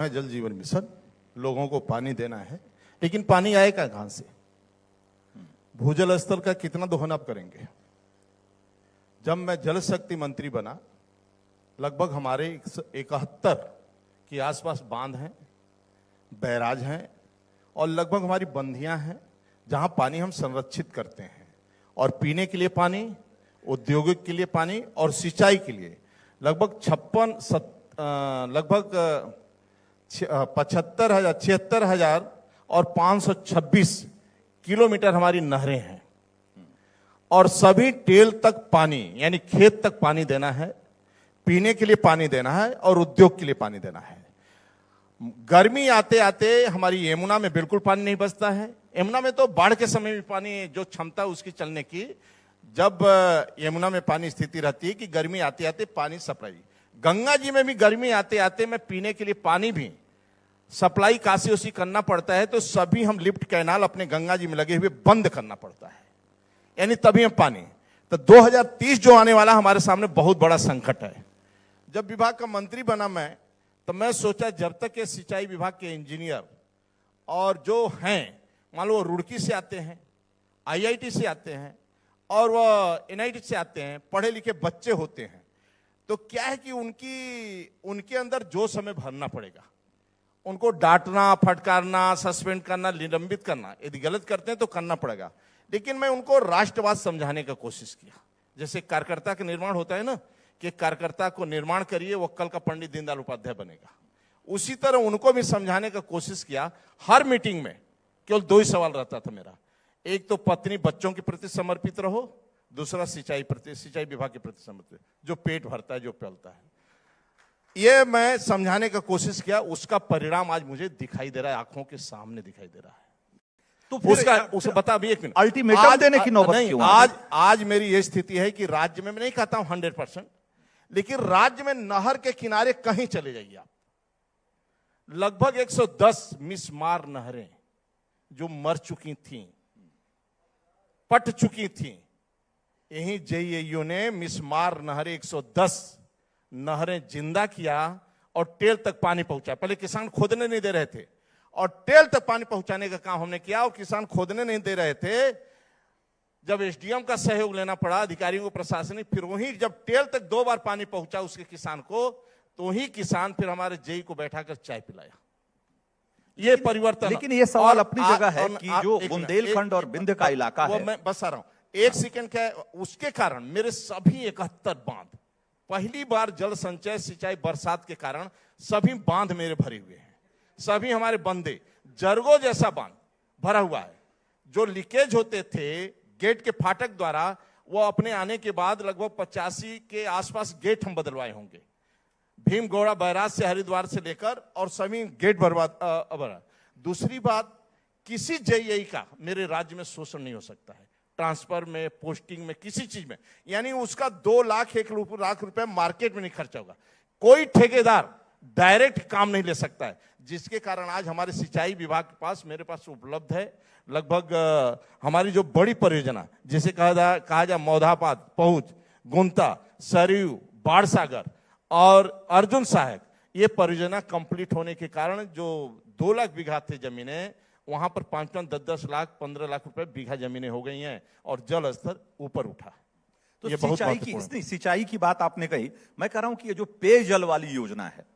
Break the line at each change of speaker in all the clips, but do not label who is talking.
है जल जीवन मिशन, लोगों को पानी देना है, लेकिन पानी आएगा कहां से? भूजल स्तर का कितना दोहन आप करेंगे? जब मैं जल शक्ति मंत्री बना, लगभग हमारे 71 के आसपास बांध हैं, बैराज हैं और लगभग हमारी बंधियां हैं जहां पानी हम संरक्षित करते हैं, और पीने के लिए पानी, औद्योगिक के लिए पानी और सिंचाई के लिए लगभग 76,000 और 526 किलोमीटर हमारी नहरें हैं, और सभी टेल तक पानी यानी खेत तक पानी देना है, पीने के लिए पानी देना है और उद्योग के लिए पानी देना है। गर्मी आते आते हमारी यमुना में बिल्कुल पानी नहीं बचता है। यमुना में तो बाढ़ के समय भी पानी, जो क्षमता उसकी चलने की, जब यमुना में पानी स्थिति रहती है कि गर्मी आते आते पानी सप्लाई, गंगा जी में भी गर्मी आते आते में पीने के लिए पानी भी सप्लाई काशी उसी करना पड़ता है, तो सभी हम लिफ्ट कैनाल अपने गंगा जी में लगे हुए बंद करना पड़ता है, यानी तभी हम पानी। तो 2030 जो आने वाला हमारे सामने बहुत बड़ा संकट है। जब विभाग का मंत्री बना मैं, तो मैं सोचा जब तक ये सिंचाई विभाग के इंजीनियर और जो हैं, मान लो वो रुड़की से आते हैं, IIT से आते हैं और वह NIT से आते हैं, पढ़े लिखे बच्चे होते हैं, तो क्या है कि उनके अंदर जोश हमें भरना पड़ेगा। उनको डांटना, फटकारना, सस्पेंड करना, निलंबित करना, यदि गलत करते हैं तो करना पड़ेगा। लेकिन मैं उनको राष्ट्रवाद समझाने का कोशिश किया। जैसे कार्यकर्ता का निर्माण होता है ना, कि कार्यकर्ता को निर्माण करिए, वो कल का पंडित दीनदयाल उपाध्याय बनेगा, उसी तरह उनको भी समझाने का कोशिश किया। हर मीटिंग में केवल 2 ही सवाल रहता था मेरा, एक तो पत्नी बच्चों के प्रति समर्पित रहो, दूसरा सिंचाई विभाग के प्रति समर्पित, जो पेट भरता है, जो पलता है। ये मैं समझाने का कोशिश किया, उसका परिणाम आज मुझे दिखाई दे रहा है, आंखों के सामने दिखाई दे रहा है।
तो
उसे बता भी, एक मिनट,
अल्टीमेटम देने की नौबत क्यों?
आज मेरी ये स्थिति है कि राज्य में, मैं नहीं कहता हूं 100%, लेकिन राज्य में नहर के किनारे कहीं चले जाइए आप, लगभग 110 मिसमार नहरें जो मर चुकी थीं, पट चुकी थीं, यही JEIU ने मिसमार नहरें 110 नहरें जिंदा किया और टेल तक पानी पहुंचा। पहले किसान खोदने नहीं दे रहे थे, और टेल तक पानी पहुंचाने का काम हमने किया, और किसान खोदने नहीं दे रहे थे। जब SDM का सहयोग लेना पड़ा, अधिकारियों को, प्रशासनिक, फिर वही जब टेल तक 2 बार पानी पहुंचा उसके किसान को, तो ही किसान फिर हमारे JEI को बैठाकर चाय पिलाया। ये परिवर्तन।
लेकिन ये सवाल अपनी जगह है कि जो बुंदेलखंड और विंध्य का इलाका है,
मैं बस आ रहा हूं, एक सेकंड का, उसके कारण मेरे सभी 71 बांध, पहली बार जल संचय, सिंचाई, बरसात के कारण सभी बांध मेरे भरे हुए हैं, सभी हमारे बंदे, जरगो जैसा बांध भरा हुआ है। जो लीकेज होते थे गेट के फाटक द्वारा, वो अपने आने के बाद लगभग 85 के आसपास गेट हम बदलवाए होंगे, भीमगौड़ा बैराज से, हरिद्वार से लेकर, और सभी गेट बर्बाद। दूसरी बात, किसी JEI का मेरे राज्य में शोषण नहीं हो सकता है, ट्रांसफर में, पोस्टिंग में, किसी चीज में, यानी उसका 2 लाख 1 लाख रुपए मार्केट में नहीं खर्चा होगा। कोई ठेकेदार डायरेक्ट काम नहीं ले सकता है, जिसके कारण आज हमारे सिंचाई विभाग के पास, मेरे पास उपलब्ध है लगभग हमारी जो बड़ी परियोजना, जिसे कहा जाए मौधापाद, पहुंच, गुंता, सरयू, बाढ़सागर और अर्जुन सहायक, ये परियोजना कंप्लीट होने के कारण जो 2 लाख बीघा थे जमीनें, वहां पर 5-5, 10-10 लाख, 15 लाख रुपए बीघा जमीनें हो गई हैं, और जल स्तर ऊपर उठा।
तो सिंचाई की बात आपने कही, मैं कह रहा हूं कि ये जो पेयजल वाली योजना है,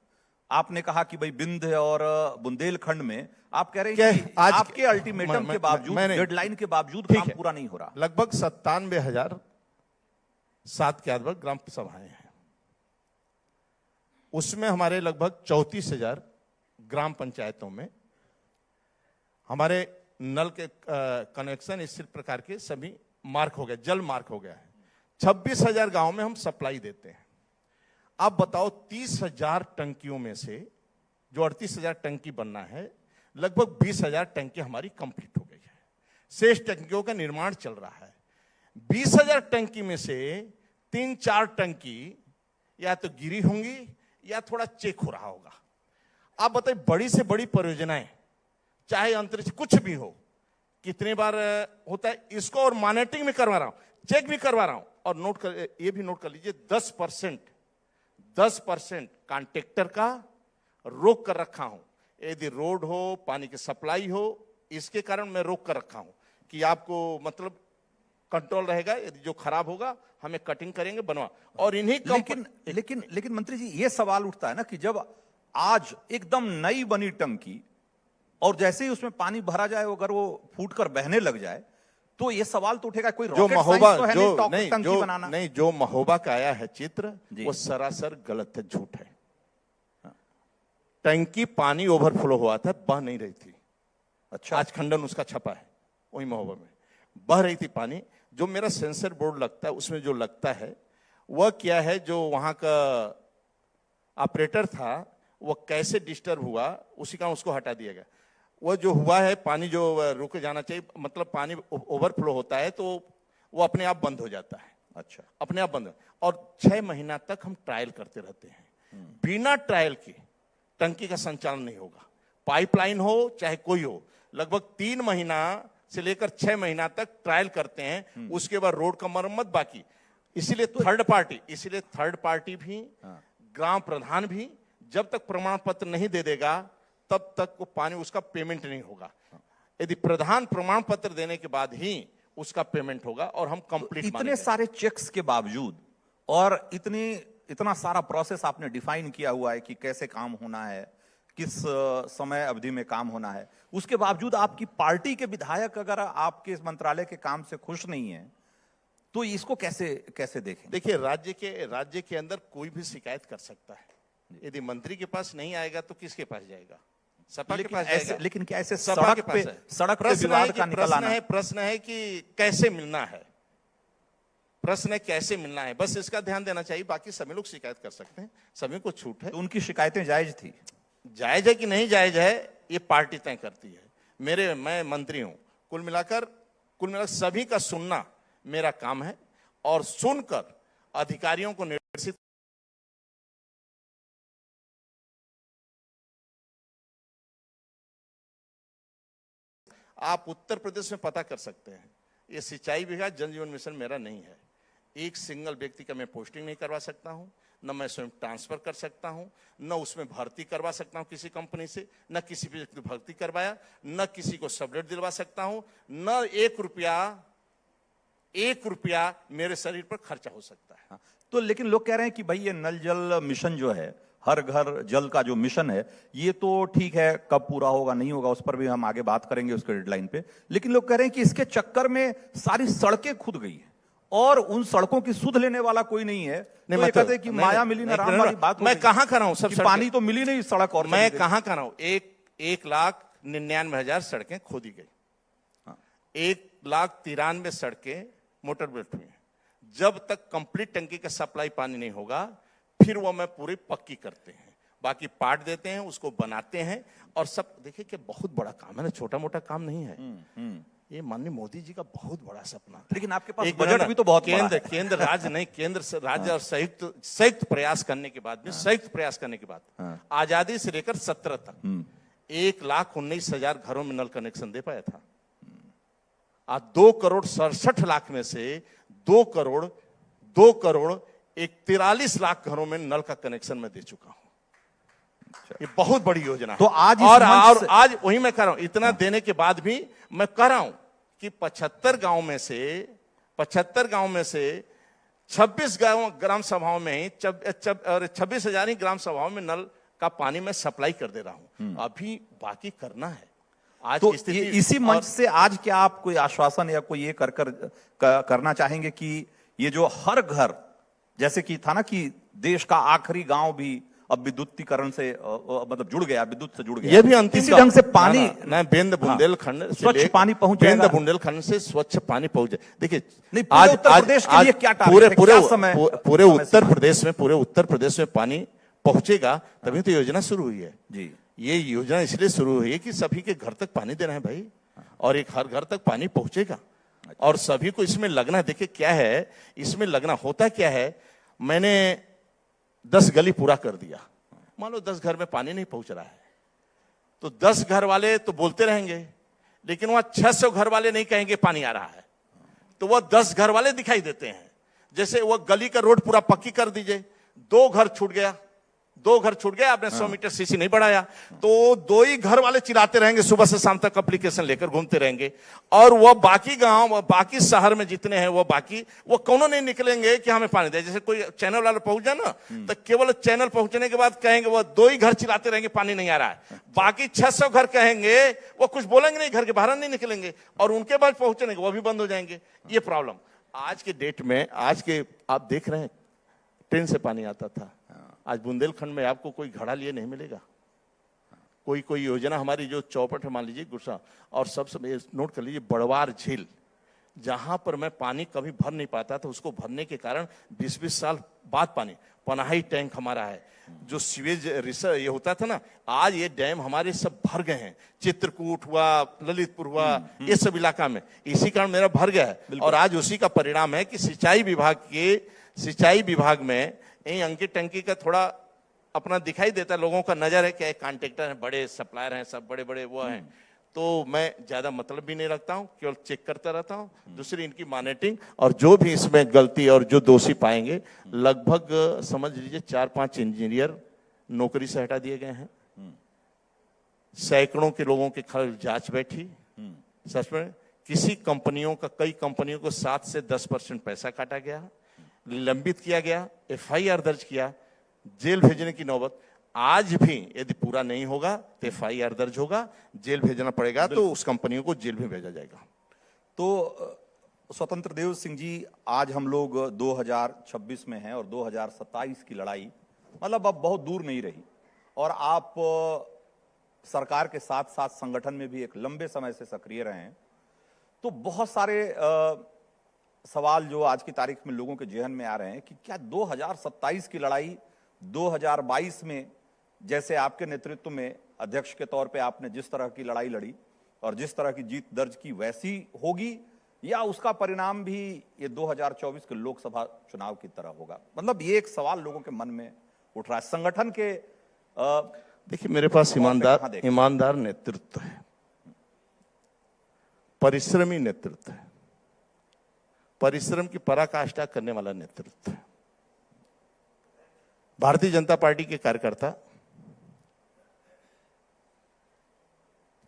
आपने कहा कि भाई विंध्य और बुंदेलखंड में, आप कह रहे हैं कि आपके अल्टीमेटम के बावजूद, डेडलाइन के बावजूद काम पूरा नहीं हो रहा।
लगभग 97,007 के आसपास ग्राम सभाएं हैं, उसमें हमारे लगभग 34,000 ग्राम पंचायतों में हमारे नल के कनेक्शन इस प्रकार के सभी मार्क हो गए, जल मार्क हो गया है। 26,000 गांव में हम सप्लाई देते हैं। अब बताओ, 30,000 टंकियों में से जो 38,000 टंकी बनना है, लगभग 20,000 टंकी हमारी कंप्लीट हो गई है, शेष टंकियों का निर्माण चल रहा है। 20,000 टंकी में से 3-4 टंकी या तो गिरी होंगी या थोड़ा चेक हो रहा होगा। आप बताइए, बड़ी से बड़ी परियोजनाएं, चाहे अंतरिक्ष कुछ भी हो, कितनी बार होता है, इसको और मॉनिटरिंग में करवा रहा हूं, चेक भी करवा रहा हूं, और ये भी नोट कर लीजिए, 10% कॉन्ट्रैक्टर का रोक कर रखा हूं। यदि रोड हो, पानी की सप्लाई हो, इसके कारण मैं रोक कर रखा हूं कि आपको मतलब कंट्रोल रहेगा। यदि जो खराब होगा हमें कटिंग करेंगे, बनवा। और इन्हीं
लेकिन मंत्री जी, ये सवाल उठता है ना कि जब आज एकदम नई बनी टंकी और जैसे ही उसमें पानी भरा जाए, अगर वो फूट कर बहने लग जाए, तो ये सवाल तो उठेगा कोई
जो महोबा
तो है नहीं, टंकी बनाना।
नहीं, जो महोबा का आया है चित्र, वो सरासर गलत है, झूठ है। टंकी पानी ओवरफ्लो हुआ था, बह नहीं रही थी। अच्छा, आज खंडन उसका छपा है वही महोबा में, बह रही थी पानी। जो मेरा सेंसर बोर्ड लगता है उसमें जो लगता है वह क्या है, जो वहां का ऑपरेटर था वह कैसे डिस्टर्ब हुआ, उसी का उसको हटा दिया गया। वह जो हुआ है, पानी जो रुक जाना चाहिए, मतलब पानी ओवरफ्लो होता है तो वो अपने आप बंद हो जाता है। अच्छा, अपने आप बंद। और 6 महीना तक हम ट्रायल करते रहते हैं। बिना ट्रायल के टंकी का संचालन नहीं होगा। पाइपलाइन हो चाहे कोई हो, लगभग 3 महीना से लेकर 6 महीना तक ट्रायल करते हैं, उसके बाद रोड का मरम्मत बाकी। इसीलिए थर्ड पार्टी भी, ग्राम प्रधान भी जब तक प्रमाण पत्र नहीं दे देगा तब तक वो पानी, उसका पेमेंट नहीं होगा। यदि प्रधान प्रमाण पत्र देने के बाद ही उसका पेमेंट होगा और हम कंप्लीट।
इतने सारे चेक्स के बावजूद और इतना सारा प्रोसेस आपने डिफाइन किया हुआ है कि कैसे काम होना है, किस समय अवधि में काम होना है, उसके बावजूद आपकी पार्टी के विधायक अगर आपके इस मंत्रालय के काम से खुश नहीं है तो इसको कैसे देखें?
देखिए, राज्य के अंदर कोई भी शिकायत कर सकता है। यदि मंत्री के पास नहीं आएगा तो किसके पास जाएगा? सपा के पास जाएगा।
लेकिन क्या ऐसे
सड़क पे विवाद का निकलना है? प्रश्न है कि कैसे मिलना है, प्रश्न है कैसे मिलना है, बस इसका ध्यान देना चाहिए। बाकी सभी लोग शिकायत कर सकते हैं, सभी को छूट है।
तो उनकी शिकायतें जायज थी?
जायज है कि नहीं जायज है ये पार्टी तय करती है। मैं मंत्री हूं, कुल मिलाकर सभी का सुनना मेरा काम है और सुनकर अधिकारियों को निर्देशित। आप उत्तर प्रदेश में पता कर सकते हैं, ये सिंचाई विभाग जल जीवन मिशन मेरा नहीं है। एक सिंगल व्यक्ति का मैं पोस्टिंग नहीं करवा सकता हूं, न मैं स्वयं ट्रांसफर कर सकता हूं, न उसमें भर्ती करवा सकता हूं किसी कंपनी से, न किसी व्यक्ति को भर्ती करवाया, न किसी को सबलेट दिलवा सकता हूं, न 1 रुपया मेरे शरीर पर खर्चा हो सकता है।
तो लेकिन लोग कह रहे हैं कि भाई ये नल जल मिशन जो है, हर घर जल का जो मिशन है, ये तो ठीक है, कब पूरा होगा नहीं होगा उस पर भी हम आगे बात करेंगे उसके डेडलाइन पे। लेकिन लोग कह रहे हैं कि इसके चक्कर में सारी सड़कें खुद गई है और उन सड़कों की सुध लेने वाला कोई नहीं है। नहीं, तो कहते हैं कि माया मिली ना राम वाली बात।
मैं कहां कर रहा हूं? सब
पानी तो मिली नहीं सड़क, और
मैं कहां कर रहा हूं? 1,99,000 सड़कें खोदी गई, 1,93,000 सड़कें मोटर बेल्ट में। जब तक कंप्लीट टंकी का सप्लाई पानी नहीं होगा फिर वो मैं पूरी पक्की करते हैं, बाकी पार्ट देते हैं, उसको बनाते हैं और सब। देखिए कि बहुत बड़ा काम है ना, छोटा मोटा काम नहीं है। ये माननीय मोदी जी का बहुत बड़ा सपना था।
लेकिन आपके पास बजट भी तो बहुत
केंद्र राज्य नहीं, केंद्र राज्य और संयुक्त प्रयास करने के बाद आजादी से लेकर 17 तक 1,19,000 घरों में नल कनेक्शन दे पाया था। आज 2,67,00,000 में से 2 करोड़ 43 लाख घरों में नल का कनेक्शन मैं दे चुका हूं। ये बहुत बड़ी योजना।
तो आज
और आज वही मैं कह रहा हूं, इतना देने के बाद भी मैं कह रहा हूं कि 75 गांव में से 26 ग्राम सभाओं में ही 26,000 ही ग्राम सभाओं में नल का पानी मैं सप्लाई कर दे रहा हूं। अभी बाकी करना है। आज
तो इसी मंच से आज क्या आप कोई आश्वासन या कोई ये करना चाहेंगे कि ये जो हर घर, जैसे कि था ना कि देश का आखिरी गांव भी अब विद्युतीकरण से मतलब जुड़ गया, विद्युत से जुड़ गया,
ये भी अंतिम
इसी ढंग से पानी
बेंद बुंदेलखंड
स्वच्छ पानी पहुंच जाएगा।
बेंद बुंदेलखंड से स्वच्छ पानी पहुंच जाए। देखिए,
आज उत्तर प्रदेश के लिए क्या टारगेट है?
पूरे उत्तर प्रदेश में पानी पहुंचेगा, तभी तो योजना शुरू हुई है जी। ये योजना इसलिए शुरू हुई है कि सभी के घर तक पानी देना है भाई, और एक हर घर तक पानी पहुंचेगा और सभी को इसमें लगना है। देखिए क्या है इसमें लगना, होता क्या है, मैंने 10 गली पूरा कर दिया, मान लो 10 घर में पानी नहीं पहुंच रहा है, तो 10 घर वाले तो बोलते रहेंगे, लेकिन वहां 600 घर वाले नहीं कहेंगे पानी आ रहा है, तो वह 10 घर वाले दिखाई देते हैं। जैसे वह गली का रोड पूरा पक्की कर दीजिए, 2 घर छूट गया, 2 घर छूट गए, आपने 100 मीटर सीसी नहीं बढ़ाया, तो 2 ही घर वाले चिल्लाते रहेंगे, सुबह से शाम तक एप्लीकेशन लेकर घूमते रहेंगे, और वो बाकी गांव, बाकी शहर में जितने हैं वो कौनों नहीं निकलेंगे कि हमें पानी दे। जैसे कोई चैनल वाला पहुंच जाए ना, तो केवल चैनल पहुंचने के बाद कहेंगे वो 2 ही घर चिल्लाते रहेंगे पानी नहीं आ रहा है, बाकी 600 घर कहेंगे, वो कुछ बोलेंगे नहीं, घर के बाहर नहीं निकलेंगे, और उनके बाद पहुंचने के वो भी बंद हो जाएंगे। ये प्रॉब्लम आज के डेट में, आप देख रहे हैं ट्रेन से पानी आता था, आज बुंदेलखंड में आपको कोई घड़ा लिए नहीं मिलेगा। कोई योजना हमारी जो चौपट है, मान लीजिए गुस्सा, और सबसे नोट कर लीजिए बड़वार झील, जहां पर मैं पानी कभी भर नहीं पाता था, उसको भरने के कारण 20-20 साल बाद पानी, पनाही टैंक हमारा है, जो सीवेज रिसर्च ये होता था ना, आज ये डैम हमारे सब भर गए हैं। चित्रकूट हुआ, ललितपुर हुआ, ये सब इलाका में, इसी कारण मेरा भर गया है। और आज उसी का परिणाम है कि सिंचाई विभाग में यही अंकी टंकी का थोड़ा अपना दिखाई देता है, लोगों का नजर है कि कॉन्ट्रैक्टर हैं, बड़े सप्लायर हैं, सब बड़े बड़े वो हैं, तो मैं ज्यादा मतलब भी नहीं रखता हूं, केवल चेक करता रहता हूं। दूसरी इनकी मॉनिटरिंग, और जो भी इसमें गलती और जो दोषी पाएंगे, लगभग समझ लीजिए 4-5 इंजीनियर नौकरी से हटा दिए गए हैं, सैकड़ों के लोगों के खिलाफ जांच बैठी, सच में कई कंपनियों को 7 से 10% पैसा काटा गया, निलंबित किया गया, FIR दर्ज किया, जेल भेजने की नौबत। आज भी यदि पूरा नहीं होगा तो FIR दर्ज होगा, जेल भेजना पड़ेगा, तो उस कंपनियों को जेल में भेजा जाएगा।
तो स्वतंत्र देव सिंह जी, आज हम लोग 2026 में हैं और 2027 की लड़ाई मतलब अब बहुत दूर नहीं रही, और आप सरकार के साथ साथ संगठन में भी एक लंबे समय से सक्रिय रहे हैं, तो बहुत सारे सवाल जो आज की तारीख में लोगों के जेहन में आ रहे हैं कि क्या 2027 की लड़ाई 2022 में, जैसे आपके नेतृत्व में अध्यक्ष के तौर पे आपने जिस तरह की लड़ाई लड़ी और जिस तरह की जीत दर्ज की, वैसी होगी, या उसका परिणाम भी ये 2024 के लोकसभा चुनाव की तरह होगा? मतलब ये एक सवाल लोगों के मन में उठ रहा है। संगठन के
देखिए, मेरे पास ईमानदार नेतृत्व है, परिश्रमी नेतृत्व है, परिश्रम की पराकाष्ठा करने वाला नेतृत्व है। भारतीय जनता पार्टी के कार्यकर्ता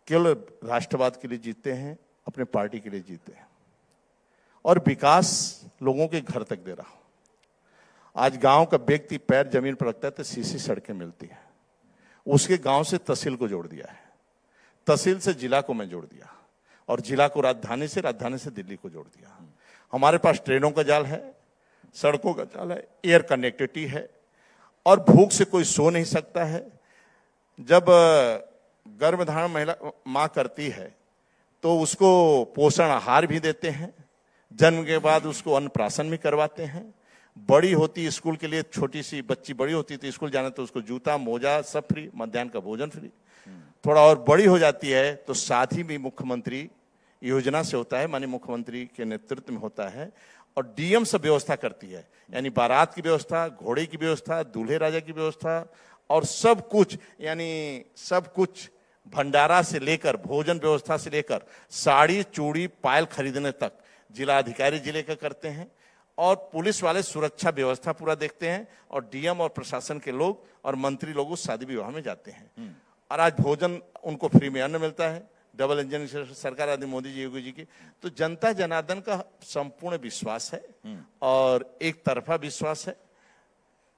केवल राष्ट्रवाद के लिए जीते हैं, अपने पार्टी के लिए जीते हैं, और विकास लोगों के घर तक दे रहा हूं। आज गांव का व्यक्ति पैर जमीन पर रखता है तो सीसी सड़कें मिलती है, उसके गांव से तहसील को जोड़ दिया है, तहसील से जिला को मैं जोड़ दिया, और जिला को राजधानी से दिल्ली को जोड़ दिया। हमारे पास ट्रेनों का जाल है, सड़कों का जाल है, एयर कनेक्टिविटी है, और भूख से कोई सो नहीं सकता है। जब गर्भधारण महिला मां करती है तो उसको पोषण आहार भी देते हैं, जन्म के बाद उसको अन्नप्राशन भी करवाते हैं, बड़ी होती स्कूल के लिए, छोटी सी बच्ची बड़ी होती थी स्कूल जाना तो उसको जूता मोजा सब फ्री, मध्याह्न का भोजन फ्री। थोड़ा और बड़ी हो जाती है तो साथ ही भी मुख्यमंत्री योजना से होता है, माननीय मुख्यमंत्री के नेतृत्व में होता है, और डीएम सब व्यवस्था करती है, यानी बारात की व्यवस्था, घोड़े की व्यवस्था, दूल्हे राजा की व्यवस्था, और सब कुछ, यानी सब कुछ भंडारा से लेकर भोजन व्यवस्था से लेकर साड़ी चूड़ी पायल खरीदने तक जिला अधिकारी जिले का करते हैं, और पुलिस वाले सुरक्षा व्यवस्था पूरा देखते हैं, और डीएम और प्रशासन के लोग और मंत्री लोग उस शादी विवाह में जाते हैं। और आज भोजन उनको फ्री में अन्न मिलता है, डबल इंजन सरकार आदि मोदी जी योगी जी की। तो जनता जनार्दन का संपूर्ण विश्वास है और एक तरफा विश्वास है।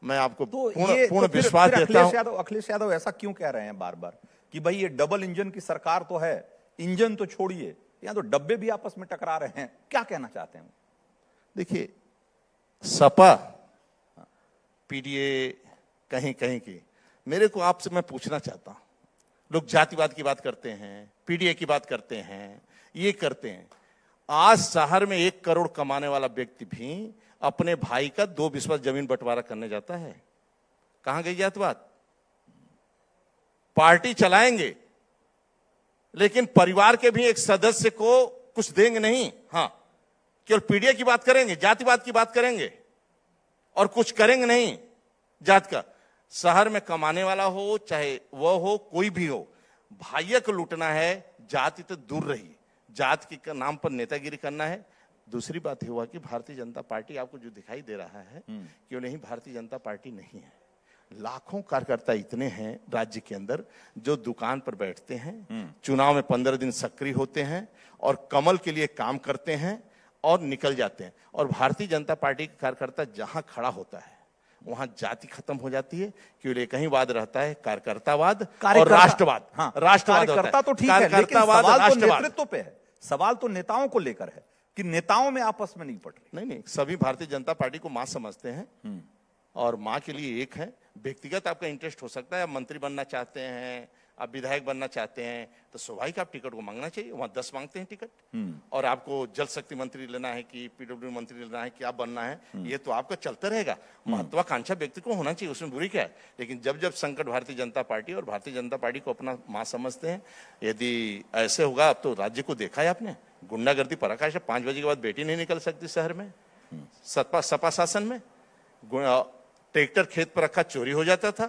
मैं आपको पूर्ण विश्वास देता हूं।
अखिलेश यादव ऐसा क्यों कह रहे हैं बार बार कि भाई ये डबल इंजन की सरकार तो है, इंजन तो छोड़िए, यहाँ तो डब्बे भी आपस में टकरा रहे हैं, क्या कहना चाहते हैं?
देखिए, सपा पीडीए कहीं कहीं की, मेरे को आपसे मैं पूछना चाहता हूं, लोग जातिवाद की बात करते हैं, पीडीए की बात करते हैं, ये करते हैं। आज शहर में 1 करोड़ कमाने वाला व्यक्ति भी अपने भाई का 2 बिस्वा जमीन बंटवारा करने जाता है। कहां गई जातिवाद? पार्टी चलाएंगे लेकिन परिवार के भी एक सदस्य को कुछ देंगे नहीं। हाँ, केवल पीडीए की बात करेंगे, जातिवाद की बात करेंगे और कुछ करेंगे नहीं जात का। शहर में कमाने वाला हो चाहे वो हो, कोई भी हो, भाइयों को लूटना है, जाति तो दूर रही, जात के नाम पर नेतागिरी करना है। दूसरी बात हुआ कि भारतीय जनता पार्टी आपको जो दिखाई दे रहा है, क्यों नहीं, भारतीय जनता पार्टी नहीं है। लाखों कार्यकर्ता इतने हैं राज्य के अंदर जो दुकान पर बैठते हैं, चुनाव में 15 दिन सक्रिय होते हैं और कमल के लिए काम करते हैं और निकल जाते हैं। और भारतीय जनता पार्टी का कार्यकर्ता जहां खड़ा होता है वहां जाति खत्म हो जाती है, केवल एक ही वाद रहता है, कार्यकर्तावाद और राष्ट्रवाद।
हाँ,
राष्ट्रवाद
कार्यकर्ता तो ठीक है, लेकिन सवाल तो नेतृत्व पे है, सवाल तो नेताओं को लेकर है कि नेताओं में आपस में नहीं पट रही।
नहीं, सभी भारतीय जनता पार्टी को मां समझते हैं और मां के लिए एक है। व्यक्तिगत आपका इंटरेस्ट हो सकता है, आप मंत्री बनना चाहते हैं, आप विधायक बनना चाहते हैं, तो स्वाभाविक आप टिकट को मांगना चाहिए। वहां 10 मांगते हैं टिकट, और आपको जल शक्ति मंत्री लेना है कि पीडब्ल्यू मंत्री लेना है, क्या बनना है, ये तो आपका चलता रहेगा। महत्वाकांक्षा व्यक्ति को होना चाहिए, उसमें बुरी क्या है। लेकिन जब जब संकट भारतीय जनता पार्टी और भारतीय जनता पार्टी को अपना मां समझते हैं, यदि ऐसे होगा, अब तो राज्य को देखा है आपने, गुंडागर्दी पराकाष्ठ, 5 बजे के बाद बेटी नहीं निकल सकती शहर में, सपा शासन में ट्रैक्टर खेत पर रखा चोरी हो जाता था,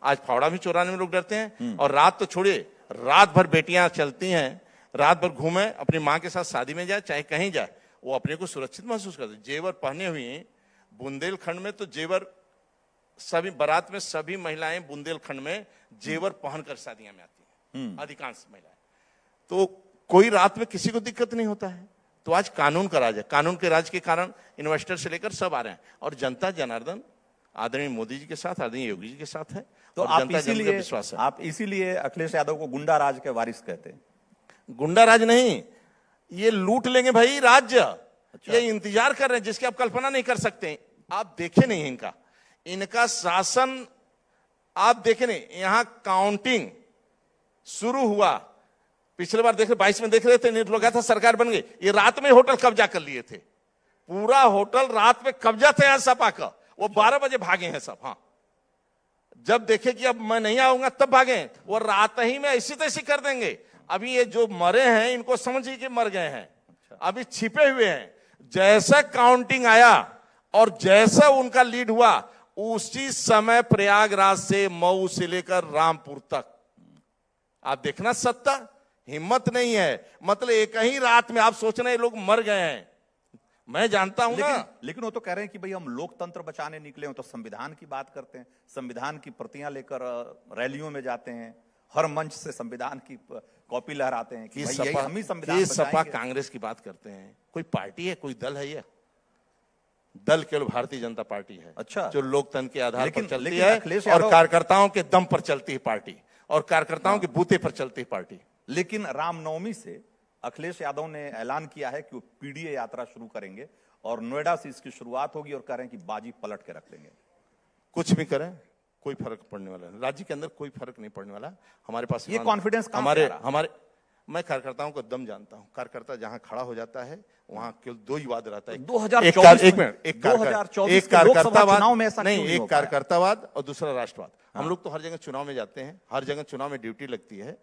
आज फावड़ा भी चोराने में लोग डरते हैं। और रात तो छोड़िए, रात भर बेटियां चलती हैं, रात भर घूमे, अपनी मां के साथ शादी में जाए, चाहे कहीं जाए, वो अपने को सुरक्षित महसूस करते। जेवर पहने हुए बुंदेलखंड में तो जेवर, सभी बारात में सभी महिलाएं बुंदेलखंड में जेवर पहनकर शादियां में आती हैं, अधिकांश महिलाएं। तो कोई रात में किसी को दिक्कत नहीं होता है। तो आज कानून का राज है, कानून के राज के कारण इन्वेस्टर से लेकर सब आ रहे हैं, और जनता जनार्दन आदरणीय मोदी जी के साथ, आदरणीय योगी जी के साथ है।
तो आप इसीलिए अखिलेश यादव को गुंडा राज के वारिस कहते हैं?
गुंडा राज नहीं, ये लूट लेंगे भाई राज्य। अच्छा। ये इंतजार कर रहे हैं जिसकी आप कल्पना नहीं कर सकते। आप देखे नहीं इनका शासन, आप देखे नहीं। यहां काउंटिंग शुरू हुआ, पिछले बार देख रहे 22 में देख रहे थे, नहीं लगा था सरकार बन गई, ये रात में होटल कब्जा कर लिए थे, पूरा होटल रात में कब्जा था यहां सपा का, वो 12 बजे भागे हैं सब। हाँ, जब देखे कि अब मैं नहीं आऊंगा तब भागे, वो रात ही में ऐसी तैसी कर देंगे। अभी ये जो मरे हैं इनको समझिए कि मर गए हैं, अभी छिपे हुए हैं। जैसा काउंटिंग आया और जैसा उनका लीड हुआ, उसी समय प्रयागराज से मऊ से लेकर रामपुर तक आप देखना, सत्ता हिम्मत नहीं है। मतलब एक ही रात में आप सोच रहे हैं लोग मर गए हैं, मैं जानता हूं ना।
लेकिन वो तो कह रहे हैं कि भाई हम लोकतंत्र बचाने निकले हो, तो संविधान की बात करते हैं, संविधान की प्रतियां लेकर रैलियों में जाते हैं, हर मंच से संविधान की कॉपी लहराते हैं कि भाई हम ही संविधान
सपा कांग्रेस की बात करते हैं। कोई पार्टी है, कोई दल है? ये दल केवल भारतीय जनता पार्टी है।
अच्छा,
जो लोकतंत्र के आधार पर चलती है और कार्यकर्ताओं के दम पर चलती है पार्टी, और कार्यकर्ताओं के बूते पर चलती है पार्टी।
लेकिन रामनवमी से अखिलेश यादव ने ऐलान किया है कि वो पीडीए यात्रा शुरू करेंगे और नोएडा से इसकी शुरुआत होगी, और कह रहे हैं कि बाजी पलट के रख देंगे।
कुछ भी करें, कोई फर्क पड़ने वाला नहीं, राज्य के अंदर कोई फर्क नहीं पड़ने वाला। हमारे पास
ये कॉन्फिडेंस
हमारे मैं कार्यकर्ताओं को दम जानता हूं। कार्यकर्ता जहां खड़ा हो जाता है वहां केवल 2 ही वाद रहता है,
2024
एक कार्यकर्तावाद और दूसरा राष्ट्रवाद। हम लोग तो हर जगह चुनाव में जाते हैं, हर जगह चुनाव में ड्यूटी लगती है।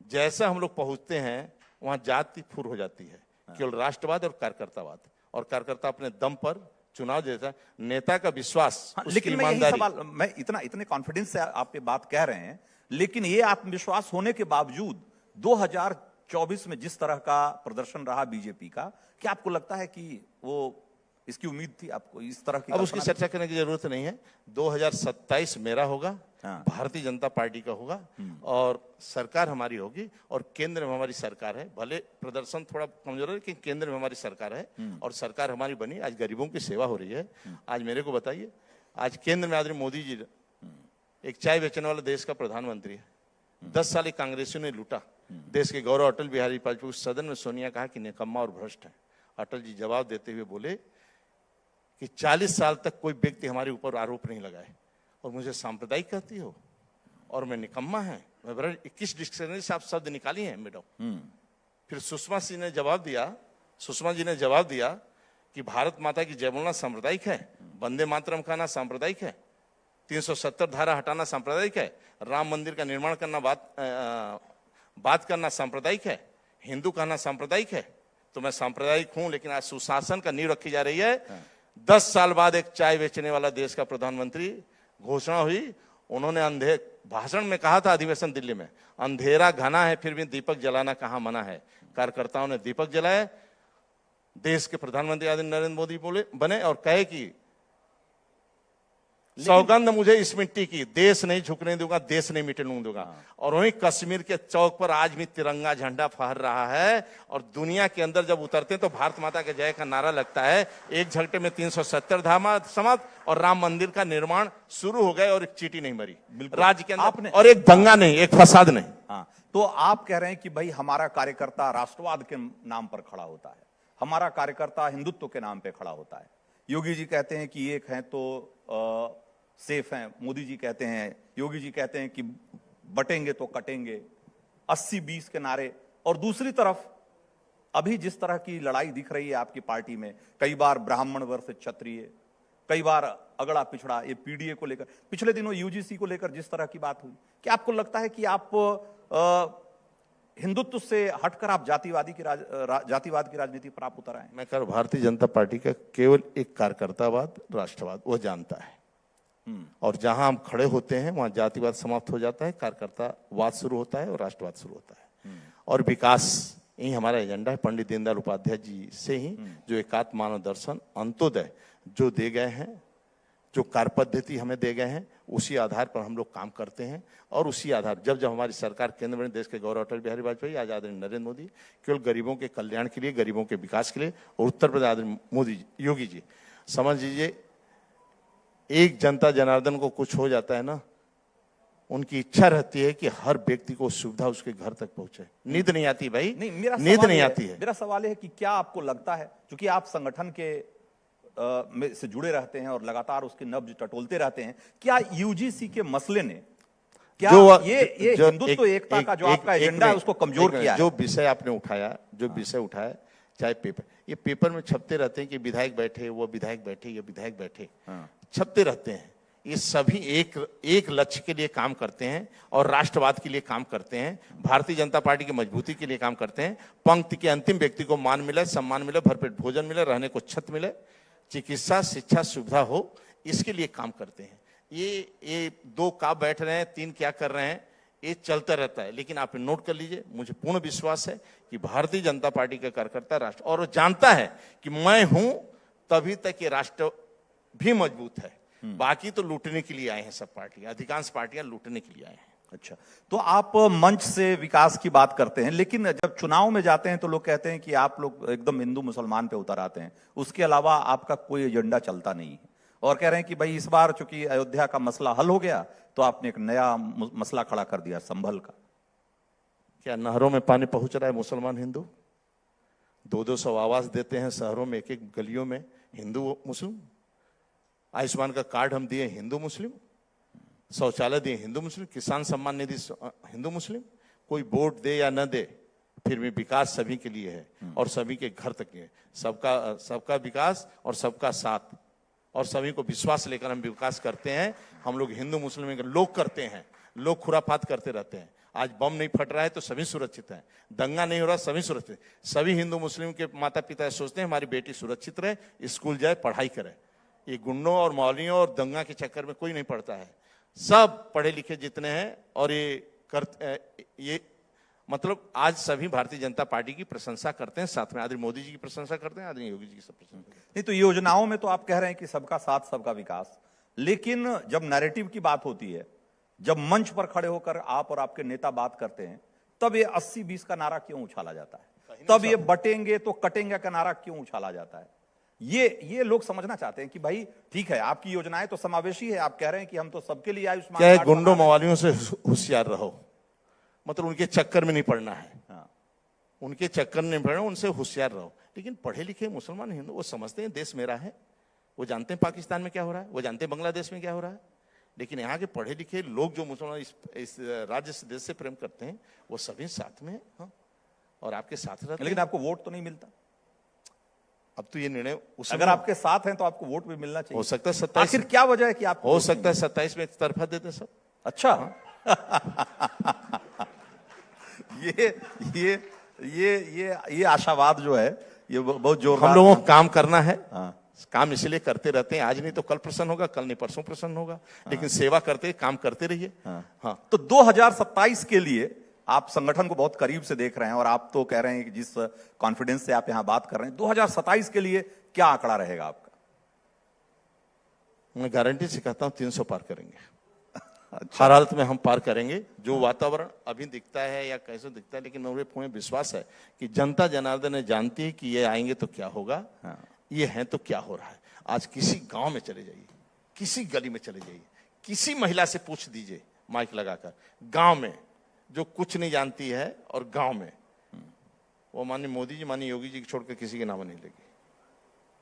जैसा हम लोग पहुंचते हैं वहां जाति फुर हो जाती है, केवल राष्ट्रवाद और कार्यकर्तावाद। और कार्यकर्ता अपने दम पर चुनाव देता, नेता का विश्वास,
लेकिन मैं इतने कॉन्फिडेंस से आप ये बात कह रहे हैं, लेकिन ये आत्मविश्वास होने के बावजूद 2024 में जिस तरह का प्रदर्शन रहा बीजेपी का, क्या आपको लगता है कि वो इसकी उम्मीद थी आपको इस तरह की?
अब उसकी चर्चा करने की जरूरत नहीं है। 2027 मेरा होगा, भारतीय जनता पार्टी का होगा, और सरकार हमारी होगी, और केंद्र में हमारी सरकार है। भले प्रदर्शन थोड़ा कमजोर है, लेकिन केंद्र में हमारी सरकार है, और सरकार हमारी बनी। आज गरीबों की सेवा हो रही है। आज मेरे को बताइए, आज केंद्र में आदरणीय मोदी जी, एक चाय बेचने वाला देश का प्रधानमंत्री है। 10 साल कांग्रेसियों ने लूटा देश के गौरव अटल बिहारी वाजपेयी। सदन में सोनिया कहा कि निकम्मा और भ्रष्ट है। अटल जी जवाब देते हुए बोले कि 40 साल तक कोई व्यक्ति हमारे ऊपर आरोप नहीं लगाए, और मुझे सांप्रदायिक कहती हो, और मैं निकम्मा है। मैं बड़ा 21 डिक्शनरी से आप शब्द निकाली हैं मैडम। फिर सुषमा जी ने जवाब दिया कि भारत माता की जय बोलना सांप्रदायिक है, वंदे मातरम कहना सांप्रदायिक है, 370 धारा हटाना सांप्रदायिक है, राम मंदिर का निर्माण करना बात करना सांप्रदायिक है, हिंदू कहना सांप्रदायिक है। तो मैं सांप्रदायिक हूं, लेकिन आज सुशासन का नींव रखी जा रही है। 10 साल बाद एक चाय बेचने वाला देश का प्रधानमंत्री घोषणा हुई। उन्होंने भाषण में कहा था अधिवेशन दिल्ली में, अंधेरा घना है फिर भी दीपक जलाना कहां मना है। कार्यकर्ताओं ने दीपक जलाए, देश के प्रधानमंत्री आदरणीय नरेंद्र मोदी बने और कहे कि सौगंध मुझे इस मिट्टी की, देश नहीं झुकने दूंगा, देश नहीं मिटने दूंगा। और वहीं कश्मीर के चौक पर आज भी तिरंगा झंडा फहर रहा है, और दुनिया के अंदर जब उतरते हैं तो भारत माता के जय का नारा लगता है। एक झटके में 370 धाम समाप्त और राम मंदिर का निर्माण शुरू हो गए, और एक चींटी नहीं मरी राज्य के अंदर, और एक दंगा नहीं, एक फसाद नहीं।
हाँ, तो आप कह रहे हैं कि भाई हमारा कार्यकर्ता राष्ट्रवाद के नाम पर खड़ा होता है, हमारा कार्यकर्ता हिंदुत्व के नाम पे खड़ा होता है। योगी जी कहते हैं कि एक हैं तो सेफ हैं, मोदी जी कहते हैं, योगी जी कहते हैं कि बटेंगे तो कटेंगे, 80-20 के नारे। और दूसरी तरफ अभी जिस तरह की लड़ाई दिख रही है आपकी पार्टी में, कई बार ब्राह्मण वर्सेस क्षत्रिय, कई बार अगड़ा पिछड़ा, ये पीडीए को लेकर, पिछले दिनों यूजीसी को लेकर जिस तरह की बात हुई, क्या आपको लगता है कि आप हिंदुत्व से हटकर आप जातिवाद की राजनीति पर आप उतर आए?
मैं कह रहा हूं, भारतीय जनता पार्टी का केवल एक कार्यकर्तावाद, राष्ट्रवाद, वो जानता है। और जहां हम खड़े होते हैं वहां जातिवाद समाप्त हो जाता है, कार्यकर्तावाद शुरू होता है और राष्ट्रवाद शुरू होता है। और विकास यही हमारा एजेंडा है। पंडित दीनदयाल उपाध्याय जी से ही जो एकात्म मानव दर्शन, अंत्योदय जो दे गए हैं, जो कार्य पद्धति हमें दे गए हैं, उसी आधार पर हम लोग काम करते हैं। और उसी आधार जब हमारी सरकार केंद्र में, देश के गौरव अटल बिहारी वाजपेयी, आज आदरणीय नरेंद्र मोदी, केवल गरीबों के कल्याण के लिए, गरीबों के विकास के लिए, और उत्तर प्रदेश आदरणीय मोदी जी, योगी जी, समझ लीजिए एक जनता जनार्दन को कुछ हो जाता है ना, उनकी इच्छा रहती है कि हर व्यक्ति को सुविधा उसके घर तक पहुंचे। नींद नहीं आती भाई,
नहीं, मेरा
नींद नहीं आती है।
मेरा सवाल है कि क्या आपको लगता है, क्योंकि आप संगठन के में से जुड़े रहते हैं और लगातार उसके नब्ज टटोलते रहते हैं, क्या यूजीसी के मसले ने क्या ये हिंदुत्व एकता का जो आपका एजेंडा है उसको कमजोर किया है?
जो विषय आपने उठाया, जो विषय उठाया, चाहे पेपर, ये पेपर में छपते रहते हैं कि विधायक बैठे, वो विधायक बैठे, ये विधायक बैठे, छपते रहते हैं। ये सभी एक लक्ष्य के लिए काम करते हैं और राष्ट्रवाद के लिए काम करते हैं, भारतीय जनता पार्टी की मजबूती के लिए काम करते हैं। पंक्ति के अंतिम व्यक्ति को मान मिले, सम्मान मिले, भरपेट भोजन मिले, रहने को छत मिले, चिकित्सा शिक्षा सुविधा हो, इसके लिए काम करते हैं। ये दो कहाँ बैठ रहे हैं, तीन क्या कर रहे हैं, ये चलता रहता है। लेकिन आप नोट कर लीजिए, मुझे पूर्ण विश्वास है कि भारतीय जनता पार्टी का कार्यकर्ता राष्ट्र, और वो जानता है कि मैं हूं तभी तक ये राष्ट्र भी मजबूत है। बाकी तो लूटने के लिए आए हैं सब पार्टियां, अधिकांश पार्टियां लूटने के लिए आए हैं।
अच्छा, तो आप मंच से विकास की बात करते हैं, लेकिन जब चुनाव में जाते हैं तो लोग कहते हैं कि आप लोग एकदम हिंदू मुसलमान पे उतर आते हैं, उसके अलावा आपका कोई एजेंडा चलता नहीं है। और कह रहे हैं कि भाई इस बार चूंकि अयोध्या का मसला हल हो गया तो आपने एक नया मसला खड़ा कर दिया, संभल का।
क्या नहरों में पानी पहुंच रहा है मुसलमान हिंदू? 200 आवास देते हैं शहरों में, एक एक गलियों में, हिंदू मुस्लिम। आयुष्मान का कार्ड हम दिए हिंदू मुस्लिम, शौचालय दिए हिंदू मुस्लिम, किसान सम्मान निधि हिंदू मुस्लिम। कोई वोट दे या न दे, फिर भी विकास सभी के लिए है और सभी के घर तक है। सबका विकास और सबका साथ, और सभी को विश्वास लेकर हम विकास करते हैं। हम लोग हिंदू मुस्लिम लोग करते हैं, लोग खुराफात करते रहते हैं। आज बम नहीं फट रहा है तो सभी सुरक्षित हैं, दंगा नहीं हो रहा सभी सुरक्षित। सभी हिंदू मुस्लिम के माता पिता सोचते हैं हमारी बेटी सुरक्षित रहे, स्कूल जाए, पढ़ाई करे। ये गुंडों और मौलवियों और दंगा के चक्कर में कोई नहीं पड़ता है। सब पढ़े लिखे जितने हैं, और ये मतलब आज सभी भारतीय जनता पार्टी की प्रशंसा करते हैं, साथ में आदरणीय मोदी जी की प्रशंसा करते हैं, आदरणीय योगी जी की सब प्रशंसा करते हैं।
नहीं तो योजनाओं में तो आप कह रहे हैं कि सबका साथ सबका विकास, लेकिन जब नैरेटिव की बात होती है, जब मंच पर खड़े होकर आप और आपके नेता बात करते हैं, तब ये 80-20 का नारा क्यों उछाला जाता है? तब ये बटेंगे तो कटेंगे का नारा क्यों उछाला जाता है? ये लोग समझना चाहते हैं कि भाई ठीक है, आपकी योजनाएं तो समावेशी है, आप कह रहे हैं कि हम तो सबके लिए आयुष्मान
क्या है, गुंडों मवालियों से होशियार रहो, मतलब उनके चक्कर में नहीं पड़ना है। हाँ। उनके चक्कर में नहीं पड़ना, उनसे होशियार रहो। लेकिन पढ़े लिखे मुसलमान हिंदू वो समझते हैं देश मेरा है, वो जानते हैं पाकिस्तान में क्या हो रहा है, वो जानते हैं बांग्लादेश में क्या हो रहा है। लेकिन यहाँ के पढ़े लिखे लोग जो मुसलमान इस राज्य से, देश से प्रेम करते हैं, वो सभी साथ में। हाँ, और आपके साथ रहते हैं।
लेकिन आपको वोट तो नहीं मिलता।
अब तो ये निर्णय
अगर आपके साथ हैं तो आपको वोट भी मिलना चाहिए।
हो सकता है 27,
आखिर क्या वजह है कि आप,
हो सकता है 27 में एक तरफा देते सब।
अच्छा। ये आशावाद जो है ये बहुत जोरदार।
हम लोगों को काम करना है। हाँ। काम इसलिए करते रहते हैं, आज नहीं तो कल प्रसन्न होगा, कल नहीं परसों प्रसन्न होगा। लेकिन सेवा करते, काम करते रहिए।
हाँ। तो 2027 के लिए आप संगठन को बहुत करीब से देख रहे हैं, और आप तो कह रहे हैं कि जिस कॉन्फिडेंस से आप यहां बात कर रहे हैं, 2027 के लिए क्या आंकड़ा रहेगा आपका?
मैं गारंटी से कहता हूं 300 पार करेंगे। हर हालत में हम पार करेंगे। जो वातावरण अभी दिखता है या कैसे दिखता है, लेकिन मुझे पूर्ण विश्वास है कि जनता जनार्दन ने जानती है कि ये आएंगे तो क्या होगा, ये हैं तो क्या हो रहा है। आज किसी गांव में चले जाइए, किसी गली में चले जाइए, किसी महिला से पूछ दीजिए माइक लगाकर, गांव में जो कुछ नहीं जानती है और गांव में, वो माननीय मोदी जी, माननीय योगी जी को छोड़कर किसी के नाम नहीं लेगी।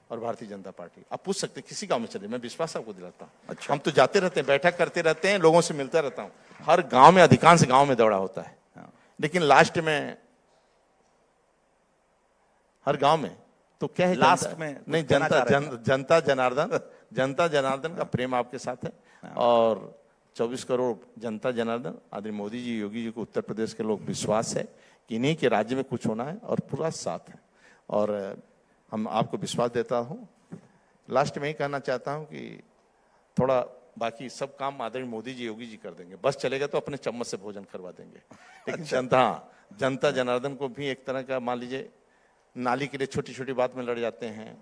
और भारतीय जनता पार्टी, आप पूछ सकते किसी गांव में चले, मैं विश्वास आपको दिलाता हूँ। अच्छा। हम तो जाते रहते हैं, बैठक करते रहते हैं, लोगों से मिलता रहता हूँ। हर गांव में, अधिकांश गांव में दौड़ा होता है, लेकिन लास्ट में हर गांव में तो क्या है,
लास्ट में
नहीं, जनता जनार्दन का प्रेम आपके साथ है। और 24 करोड़ जनता जनार्दन, आदरणीय मोदी जी, योगी जी को उत्तर प्रदेश के लोग विश्वास है कि इन्हीं के राज्य में कुछ होना है और पूरा साथ है। और हम आपको विश्वास देता हूं। लास्ट में ही कहना चाहता हूं कि थोड़ा बाकी सब काम आदरणीय मोदी जी, योगी जी कर देंगे। बस चलेगा तो अपने चम्मच से भोजन करवा देंगे। लेकिन जनता जनार्दन को भी एक तरह का, मान लीजिए नाली के लिए छोटी छोटी बात में लड़ जाते हैं,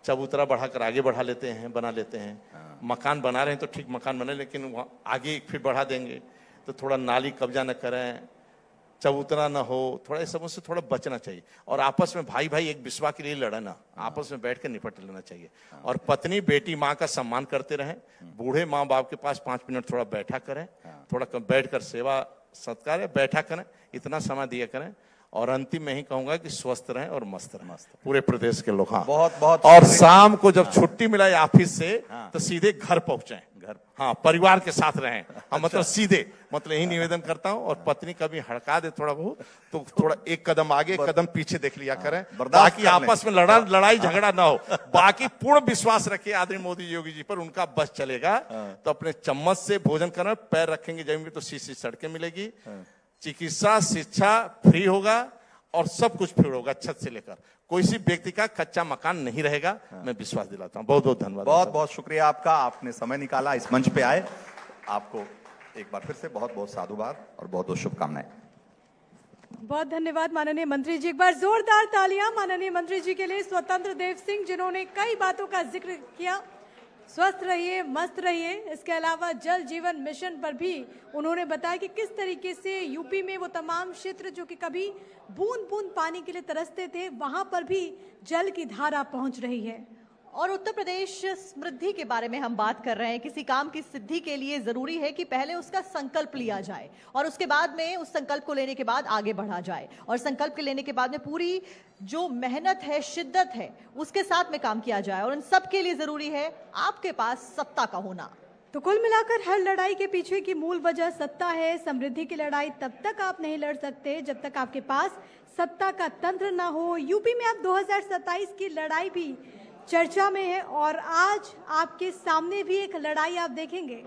चबूतरा बढ़ाकर आगे बढ़ा लेते हैं, बना लेते हैं। मकान बना रहे हैं तो ठीक मकान बने, लेकिन वहाँ आगे एक फीट बढ़ा देंगे तो थोड़ा नाली कब्जा न करें, चबूतरा ना हो, थोड़ा इस सबों से थोड़ा बचना चाहिए। और आपस में भाई भाई एक विश्वास के लिए लड़ना, आपस में बैठ कर निपट लेना चाहिए। और पत्नी बेटी माँ का सम्मान करते रहें। बूढ़े माँ बाप के पास 5 मिनट थोड़ा बैठा करें, थोड़ा बैठ कर सेवा सत्कार बैठा करें, इतना समय दिया करें। और अंतिम में ही कहूंगा कि स्वस्थ रहें और मस्त रहें पूरे प्रदेश के लोग। हाँ,
बहुत बहुत।
और शाम को जब छुट्टी मिला ऑफिस से तो सीधे घर पहुंचे, हाँ, परिवार के साथ रहें। हाँ, मतलब सीधे, मतलब यही निवेदन करता हूं। और पत्नी कभी हड़का दे थोड़ा बहुत तो थोड़ा एक कदम आगे, एक कदम पीछे देख लिया करें, बाकी आपस में लड़ाई झगड़ा ना हो। बाकी पूर्ण विश्वास रखिए आदरणीय मोदी योगी जी पर, उनका बस चलेगा तो अपने चम्मच से भोजन करना, पैर रखेंगे जमीन पे तो सीधी सड़कें मिलेगी, चिकित्सा शिक्षा फ्री होगा और सब कुछ फ्री होगा, छत से लेकर कोई सी व्यक्ति का कच्चा मकान नहीं रहेगा। मैं विश्वास दिलाता हूं। बहुत बहुत धन्यवाद।
बहुत बहुत शुक्रिया आपका, आपने समय निकाला, इस मंच पे आए। आपको एक बार फिर से बहुत बहुत साधुवाद और बहुत बहुत शुभकामनाएं।
बहुत धन्यवाद माननीय मंत्री जी। एक बार जोरदार तालियां माननीय मंत्री जी के लिए। स्वतंत्र देव सिंह, जिन्होंने कई बातों का जिक्र किया, स्वस्थ रहिए, मस्त रहिए। इसके अलावा जल जीवन मिशन पर भी उन्होंने बताया कि किस तरीके से यूपी में वो तमाम क्षेत्र जो कि कभी बूंद बूंद पानी के लिए तरसते थे, वहां पर भी जल की धारा पहुंच रही है।
और उत्तर प्रदेश समृद्धि के बारे में हम बात कर रहे हैं। किसी काम की सिद्धि के लिए जरूरी है कि पहले उसका संकल्प लिया जाए और उसके बाद में उस संकल्प को लेने के बाद आगे बढ़ा जाए। और संकल्प के लेने के बाद में पूरी जो मेहनत है, शिद्दत है, उसके साथ में काम किया जाए। और इन सब के लिए जरूरी है आपके पास सत्ता का होना।
तो कुल मिलाकर हर लड़ाई के पीछे की मूल वजह सत्ता है। समृद्धि की लड़ाई तब तक आप नहीं लड़ सकते जब तक आपके पास सत्ता का तंत्र ना हो। यूपी में अब 2027 की लड़ाई भी चर्चा में है और आज आपके सामने भी एक लड़ाई आप देखेंगे।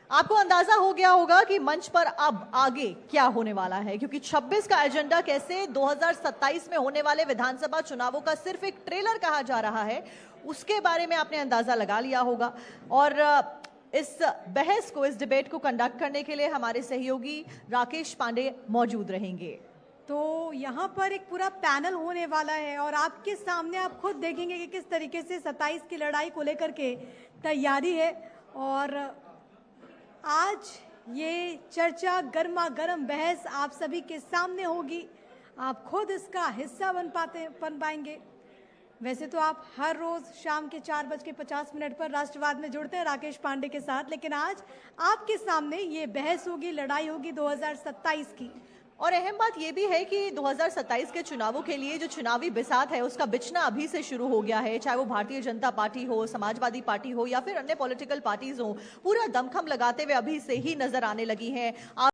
आपको अंदाजा हो गया होगा कि मंच पर अब आगे क्या होने वाला है, क्योंकि 26 का एजेंडा कैसे 2027 में होने वाले विधानसभा चुनावों का सिर्फ एक ट्रेलर कहा जा रहा है, उसके बारे में आपने अंदाजा लगा लिया होगा। और इस बहस को, इस डिबेट को कंडक्ट करने के लिए हमारे सहयोगी राकेश पांडे मौजूद रहेंगे।
तो यहाँ पर एक पूरा पैनल होने वाला है और आपके सामने आप खुद देखेंगे कि किस तरीके से 27 की लड़ाई को लेकर के तैयारी है। और आज ये चर्चा, गर्मा गर्म बहस आप सभी के सामने होगी। आप खुद इसका हिस्सा बन पाएंगे। वैसे तो आप हर रोज शाम के 4:50 पर राष्ट्रवाद में जुड़ते हैं राकेश पांडे के साथ, लेकिन आज आपके सामने ये बहस होगी, लड़ाई होगी 2027 की।
और अहम बात यह भी है कि 2027 के चुनावों के लिए जो चुनावी बिसात है उसका बिछना अभी से शुरू हो गया है। चाहे वो भारतीय जनता पार्टी हो, समाजवादी पार्टी हो या फिर अन्य पॉलिटिकल पार्टीज हो, पूरा दमखम लगाते हुए अभी से ही नजर आने लगी हैं।